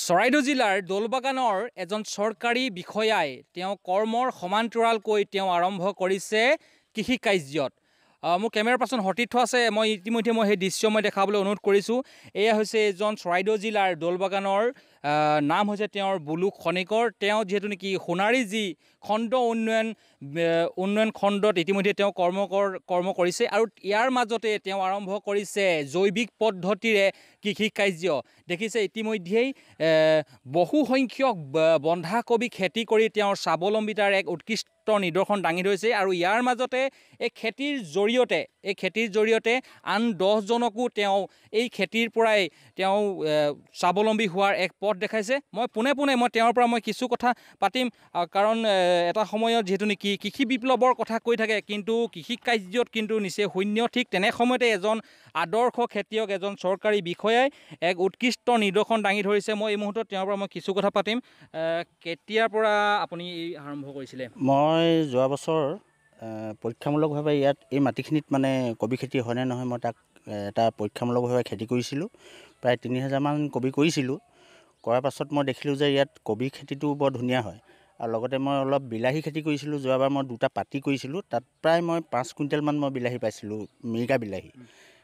চৰাইদেউ জিলাৰ দৌলবাগানৰ এজন চৰকাৰী বিষয়াই তেওঁ কৰ্মৰ সমান্তৰালকৈ তেওঁ আৰম্ভ কৰিছে কৃষি কাৰ্যত। মোৰ কেমেৰা পাৰ্চন সতীৰ্থ আছে, মই ইতিমধ্যে সেই দৃশ্য মই দেখাবলৈ অনুৰোধ কৰিছোঁ। এয়া হৈছে এজন চৰাইদেউ জিলাৰ দৌলবাগানৰ নাম হৈছে তেওঁৰ বুলু খনিকৰ। তেওঁ যিহেতু নেকি সোণাৰী যি খণ্ড উন্নয়ন খণ্ডত ইতিমধ্যে তেওঁ কৰ্ম কৰিছে আৰু ইয়াৰ মাজতে তেওঁ আৰম্ভ কৰিছে জৈৱিক পদ্ধতিৰে কৃষি কাৰ্য। দেখিছে ইতিমধ্যেই বহু সংখ্যক বন্ধাকবি খেতি কৰি তেওঁৰ স্বাৱলম্বিতাৰ এক উৎকৃষ্ট নিদৰ্শন দাঙি ধৰিছে আৰু ইয়াৰ মাজতে এই খেতিৰ জৰিয়তে আন 10জনকো তেওঁ এই খেতিৰ পৰাই তেওঁ স্বাৱলম্বী হোৱাৰ এক পথ দেখাইছে। মই পোনে তেওঁৰ পৰা মই কিছু কথা পাতিম, কাৰণ এটা সময়ত যিহেতু নেকি কৃষি বিপ্লৱৰ কথা কৈ থাকে, কিন্তু কৃষি কাৰ্যত কিন্তু নিচেই শূন্য। ঠিক তেনে সময়তে এজন আদৰ্শ খেতিয়ক, এজন চৰকাৰী বিষয়াই এক উৎকৃষ্ট নিদৰ্শন দাঙি ধৰিছে। মই এই মুহূৰ্তত তেওঁৰ পৰা মই কিছু কথা পাতিম। কেতিয়াৰ পৰা আপুনি আৰম্ভ কৰিছিলে? মই যোৱা বছৰ পৰীক্ষামূলকভাৱে ইয়াত এই মাটিখিনিত মানে কবি খেতি হয়নে নহয় মই তাক এটা পৰীক্ষামূলকভাৱে খেতি কৰিছিলোঁ। প্ৰায় 3000 মান কবি কৰিছিলোঁ। কৰাৰ পাছত মই দেখিলোঁ যে ইয়াত কবি খেতিটো বৰ ধুনীয়া হয় আৰু লগতে মই অলপ বিলাহী খেতি কৰিছিলোঁ। যোৱাবাৰ মই 2টা পাতি কৰিছিলোঁ, তাত প্ৰায় মই 5 কুইণ্টেলমান মই বিলাহী পাইছিলোঁ, মিৰিকা বিলাহী।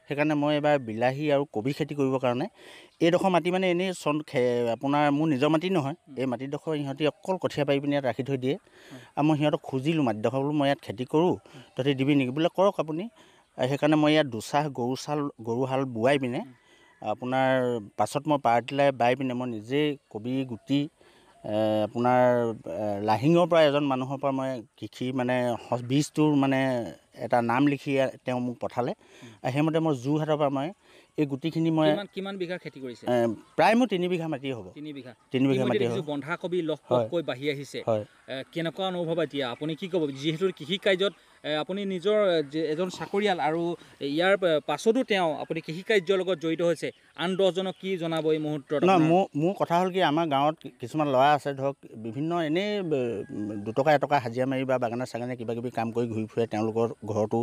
সেইকাৰণে মই এবাৰ বিলাহী আৰু কবি খেতি কৰিবৰ কাৰণে এইডোখৰ মাটি মানে এনেই আপোনাৰ মোৰ নিজৰ মাটি নহয়, এই মাটিডোখৰ সিহঁতি অকল কঠীয়া পাৰি পিনি ইয়াত ৰাখি থৈ দিয়ে। আৰু মই সিহঁতক খুজিলোঁ মাটিডোখৰ, বোলো মই ইয়াত খেতি কৰোঁ, তহঁতি দিবি নেকি? বোলে কৰক আপুনি। সেইকাৰণে মই ইয়াত দুচাহ গৰু হাল বোৱাই পিনে আপোনাৰ পাছত মই পাৱাৰ টিলাৰ বাই পিনে মই নিজেই কবি গুটি আপোনাৰ লাহিঙৰ পৰা এজন মানুহৰ পৰা মই কৃষি মানে বীজটোৰ মানে এটা নাম লিখি তেওঁ মোক পঠালে। সেইমতে মই যোৰহাটৰ পৰা মই এই গুটিখিনি মই কিমান বিঘা খেতি কৰিছে? প্ৰায় মোৰ 3 বিঘা মাটি হ'ব। 3 বিঘা মাটি হ'ব। বন্ধাকবি লহপহকৈ বাঢ়ি আহিছে, কেনেকুৱা অনুভৱ এতিয়া? আপুনি কি ক'ব? যিহেতু কৃষি কাৰ্যত আপুনি নিজৰ এজন চাকৰিয়াল আৰু ইয়াৰ পাছতো আপুনি কৃষি কাৰ্যৰ লগত জড়িত হৈছে, আন 10জনক কি জনাব এই মুহূৰ্তত? নহয়, মোৰ কথা হ'ল কি, আমাৰ গাঁৱত কিছুমান ল'ৰা আছে ধৰক বিভিন্ন এনেই 2 টকা 1 টকা হাজিৰা মাৰি বা বাগানে চাগানে কিবাকিবি কাম কৰি ঘূৰি ফুৰে। তেওঁলোকৰ ঘৰতো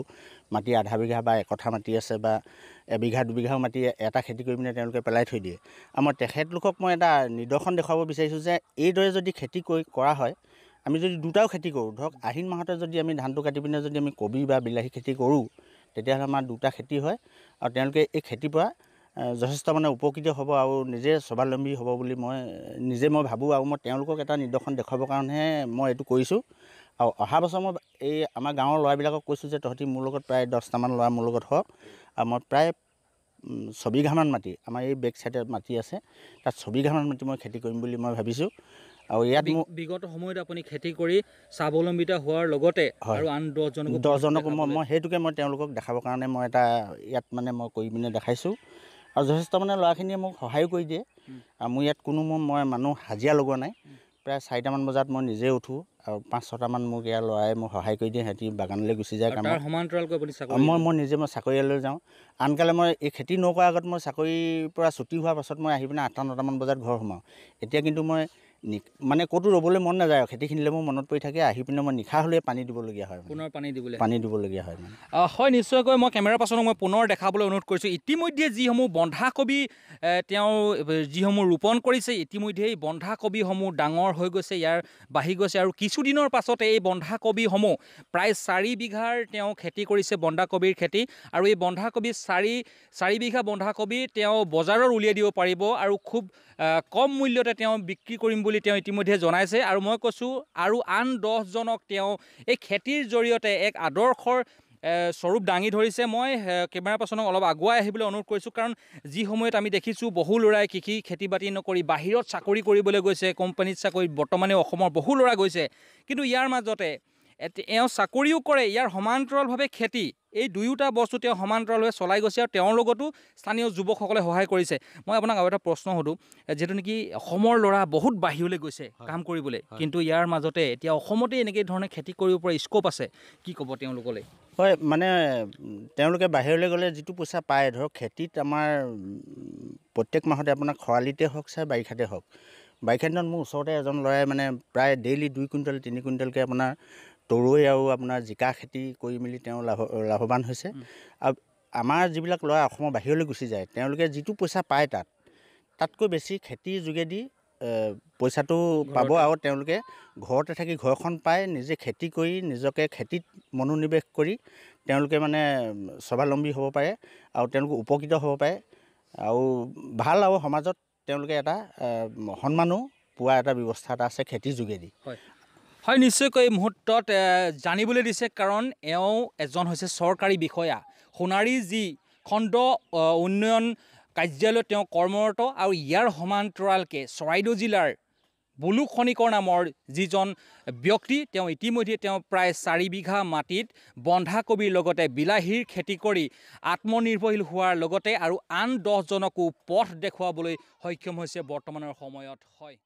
মাটি আধা বিঘা বা 1 কঠা মাটি আছে বা 1 বিঘা 2 বিঘাও মাটি এটা খেতি কৰি পিনে তেওঁলোকে পেলাই থৈ দিয়ে। আৰু মই তেখেতলোকক মই এটা নিদৰ্শন দেখুৱাব বিচাৰিছোঁ যে এইদৰে যদি খেতি কৰা হয়, আমি যদি 2টাও খেতি কৰোঁ, ধৰক আহিন মাহতে যদি আমি ধানটো কাটি পিনে যদি আমি কবি বা বিলাহী খেতি কৰোঁ, তেতিয়াহ'লে আমাৰ 2টা খেতি হয় আৰু তেওঁলোকে এই খেতিৰ পৰা যথেষ্ট মানে উপকৃত হ'ব আৰু নিজে স্বাৱলম্বী হ'ব বুলি মই ভাবোঁ। আৰু মই তেওঁলোকক এটা নিদৰ্শন দেখুৱাবৰ কাৰণেহে মই এইটো কৰিছোঁ। আৰু অহা বছৰ মই এই আমাৰ গাঁৱৰ ল'ৰাবিলাকক কৈছোঁ যে তহঁতি মোৰ লগত প্ৰায় 10টামান ল'ৰা মোৰ লগত হওক, আৰু মই প্ৰায় 6 বিঘামান মাটি, আমাৰ এই বেক চাইডে মাটি আছে, তাত 6 বিঘামান মাটি মই খেতি কৰিম বুলি মই ভাবিছোঁ। আৰু ইয়াত বিগত সময়ত আপুনি খেতি কৰি স্বাৱলম্বিতা হোৱাৰ লগতে আৰু আন 10জনকো মই সেইটোকে মই তেওঁলোকক দেখাবৰ কাৰণে মই এটা ইয়াত মানে মই কৰি পিনে দেখাইছোঁ। আৰু যথেষ্ট মানে ল'ৰাখিনিয়ে মোক সহায়ো কৰি দিয়ে। আৰু মোৰ ইয়াত কোনো মই মানুহ হাজিৰা লগোৱা নাই। প্ৰায় 4টামান বজাত মই নিজে উঠোঁ আৰু 5-6টামান মোক ইয়াৰ ল'ৰাই মোক সহায় কৰি দিয়ে। সিহঁতি বাগানলৈ গুচি যায় কামত। সমান্তৰালকৈ আপুনি মই চাকৰিয়ালৈ যাওঁ। আনকালে মই এই খেতি নকৰাৰ আগত মই চাকৰিৰ পৰা ছুটি হোৱাৰ পাছত মই আহি পিনে 8টা-9টামান বজাত ঘৰ সোমাওঁ। এতিয়া কিন্তু মই মানে ক'তো ৰ'বলৈ মন নাযায় আৰু খেতিখিনিলৈ মোৰ মনত পৰি থাকে। আহি পিনে মই নিশা হ'লেই পানী দিবলগীয়া হয়, পুনৰ পানী দিবলগীয়া হয় মানে। হয়, নিশ্চয়কৈ মই কেমেৰা পাৰ্চনক মই পুনৰ দেখাবলৈ অনুৰোধ কৰিছোঁ। ইতিমধ্যে যিসমূহ বন্ধাকবি তেওঁ যিসমূহ ৰোপণ কৰিছে, ইতিমধ্যেই বন্ধাকবিসমূহ ডাঙৰ হৈ গৈছে, ইয়াৰ বাঢ়ি গৈছে আৰু কিছুদিনৰ পাছতে এই বন্ধাকবিসমূহ প্ৰায় 4 বিঘাৰ তেওঁ খেতি কৰিছে, বন্ধাকবিৰ খেতি। আৰু এই বন্ধাকবি 4 বিঘা বন্ধাকবি তেওঁ বজাৰত উলিয়াই দিব পাৰিব আৰু খুব কম মূল্যতে তেওঁ বিক্ৰী কৰিম বুলি তেওঁ ইতিমধ্যে জনাইছে। আৰু মই কৈছোঁ আৰু আন 10জনক তেওঁ এই খেতিৰ জৰিয়তে এক আদৰ্শৰ স্বৰূপ দাঙি ধৰিছে। মই কেমেৰা পাৰ্চনক অলপ আগুৱাই আহিবলৈ অনুৰোধ কৰিছোঁ, কাৰণ যি সময়ত আমি দেখিছোঁ বহু ল'ৰাই খেতি বাতি নকৰি বাহিৰত চাকৰি কৰিবলৈ গৈছে, কোম্পানীত চাকৰিত বৰ্তমানে অসমৰ বহু ল'ৰা গৈছে, কিন্তু ইয়াৰ মাজতে এওঁ চাকৰিও কৰে, ইয়াৰ সমান্তৰালভাৱে খেতি, এই দুয়োটা বস্তু তেওঁ সমান্তৰালভাৱে চলাই গৈছে আৰু তেওঁৰ লগতো স্থানীয় যুৱকসকলে সহায় কৰিছে। মই আপোনাক আৰু এটা প্ৰশ্ন সোধোঁ, যিহেতু নেকি অসমৰ ল'ৰা বহুত বাহিৰলৈ গৈছে কাম কৰিবলৈ, কিন্তু ইয়াৰ মাজতে এতিয়া অসমতে এনেকৈ ধৰণে খেতি কৰিব পৰা স্ক'প আছে, কি ক'ব তেওঁলোকলৈ? হয়, মানে তেওঁলোকে বাহিৰলৈ গ'লে যিটো পইচা পায়, ধৰক খেতিত আমাৰ প্ৰত্যেক মাহতে আপোনাৰ খৰালিতে হওক চাই বাৰিষাতে হওক, বাৰিষা দিনত মোৰ ওচৰতে এজন ল'ৰাই মানে প্ৰায় ডেইলি 2 কুইণ্টেল 3 কুইণ্টেলকৈ আপোনাৰ তৰৈ আৰু আপোনাৰ জিকা খেতি কৰি মেলি তেওঁ লাভৱান হৈছে। আৰু আমাৰ যিবিলাক ল'ৰা অসমৰ বাহিৰলৈ গুচি যায়, তেওঁলোকে যিটো পইচা পায় তাতকৈ বেছি খেতিৰ যোগেদি পইচাটো পাব আৰু তেওঁলোকে ঘৰতে থাকি ঘৰখন পাই নিজে খেতি কৰি নিজকে খেতিত মনোনিৱেশ কৰি তেওঁলোকে মানে স্বাৱলম্বী হ'ব পাৰে আৰু তেওঁলোকে উপকৃত হ'ব পাৰে আৰু ভাল আৰু সমাজত তেওঁলোকে এটা সন্মানো পোৱা এটা ব্যৱস্থা এটা আছে খেতিৰ যোগেদি। হয়, নিশ্চয়কৈ এই মুহূৰ্তত জানিবলৈ দিছে, কাৰণ এওঁ এজন হৈছে চৰকাৰী বিষয়া। সোণাৰী যি খণ্ড উন্নয়ন কাৰ্যালয়ত তেওঁ কৰ্মৰত আৰু ইয়াৰ সমান্তৰালকৈ চৰাইদেউ জিলাৰ বুলু খনিকৰ নামৰ যিজন ব্যক্তি, তেওঁ ইতিমধ্যে তেওঁ প্ৰায় 4 বিঘা মাটিত বন্ধাকবিৰ লগতে বিলাহীৰ খেতি কৰি আত্মনিৰ্ভৰশীল হোৱাৰ লগতে আৰু আন 10জনকো পথ দেখুৱাবলৈ সক্ষম হৈছে বৰ্তমানৰ সময়ত। হয়।